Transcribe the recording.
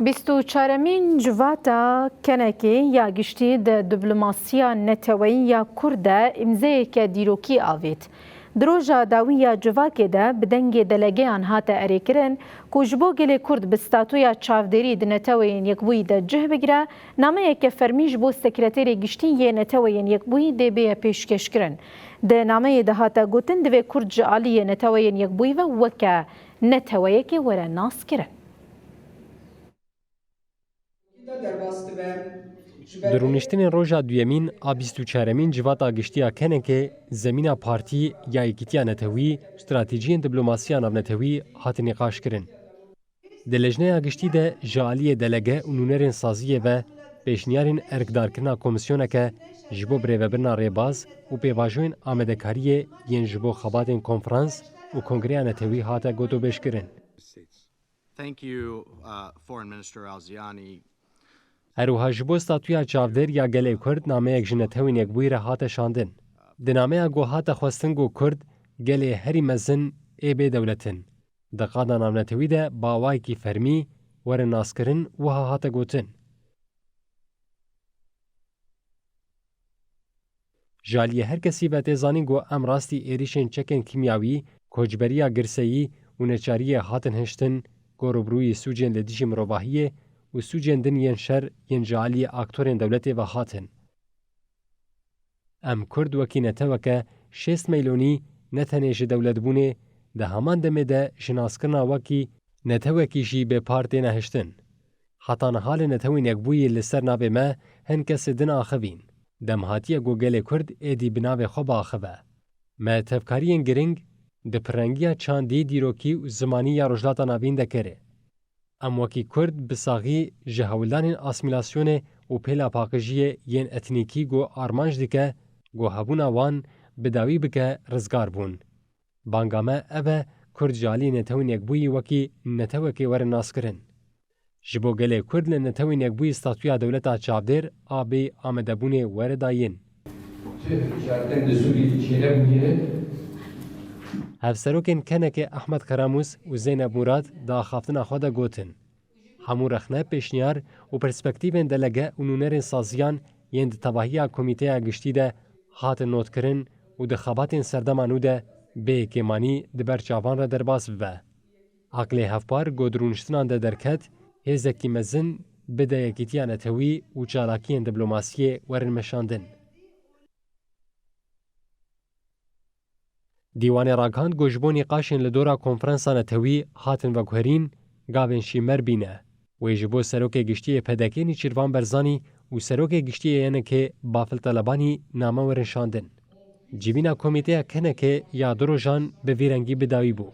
24مین جواتا کنکی یا گشتی د دیپلوماسیا نتوی یا کرده امزه که دیروکی آوید. دروژا داوی یا جواکی ده بدنگ دلگه آنها تا اریکرن کوجبو گل کرد بستاتویا چاودری د نتوین یکبوی ده جه بگیره نامه که فرمیش بو سکرتری گشتی یه نتوین یکبوی ده بیا پیشکش کرن. ده نامه ده هاتا گوتن دوی کرد جعالی نتوین یکبوی و وکه نتویه که وره ناس کرن. درونشتن روژا دویمین آ 24مین جواتا گشتیا کنکه زمین پارتی یا یکیتیا نتوی استراتیجی دیپلوماسیا نتوی هات نقاش کرن. دلجنه گشتی ده جالی دلگه اونونرین سازیه و پیشنیارین ارکدار کرنا کمیسیونه که جبو بریوبرنا ریباز و پیواجوین آمدکاریه ین جبو خباتین کنفرانس و کنگره نتوی هات گوتو بیش کرن. Thank you, Foreign Minister Alziani. هروها جبو ستاتویا چاودر یا گله کرد نامه یک جنتوین یک بوی را هات شاندن. دنامه گو هات خواستن گو کرد گله هری مزن ای بی دولتن. دقادا نامنتوی ده باوای کی فرمی ور ناسکرن و هات گوتن. جالیه هر کسی به تزانی گو ام راستی ایریشن چکن کیمیاوی کوجبریا گرسایی و نچاری هاتن هشتن گو روبروی سوجن لدیش مروباهیه و سوجن دن ین شر ین جالی اکتورین دولت و هاتن. ام کرد وکینته وکه 6 میلیونی نتنیش دولت بونه ده همان دمه ده شناسکرنا وکی نتوکیشی به پارتی نهشتن. حتی نحال نتوین یک بوی لسر نابه ما هن کسی دن آخوین. دمهاتی گوگل کرد ایدی بناوه خوب آخوه. ما تفکارین گرنگ ده پرنگیا چاندی دیروکی و زمانی یا رجلاتا ناوین ده کره. ام وکی کرد بساغی جهولدان اسمیلاسیون و پیلا پاکجیه ین اتنیکی گو آرمانج دیکه گو هبونا وان بداوی بکه رزگار بون. بانگامه اوه کرد جالی نتوین یک بوی وکی نتوکی ور ناس کرن. جبو گله کرد لنتوین یک بوی استاتویا دولتا چابدر آبی آمدبونه ور داین. هفسروکن کنه که احمد کراموس و زینب مراد دا خافتن خدا گوتن. همو رخنه پیشنیار و پرسپکتیون دلگه اونونرین سازیان یند تباهی کمیته گشتی ده هات نوت کرن و ده خباتین سردمانو ده به کمانی ده برچاوان را درباس ببه. عقل هفپار گودرونشتنان ده درکت هزکی مزن بده یکیتیان اتوی و چالاکین دیپلوماسی ورن مشاندن. دیوان راگان گوشبونی قاشن لدورا کنفرانسان اتوی هاتن و گوهرین گاوین شیمر بینه. و جبو سروک گشتی پدکینی چیروان برزانی و سروک گشتی یعنی که بافل طلبانی نامه ورنشاندن. جیبینا کمیته کنه که یادرو جان به ویرنگی بداوی بو.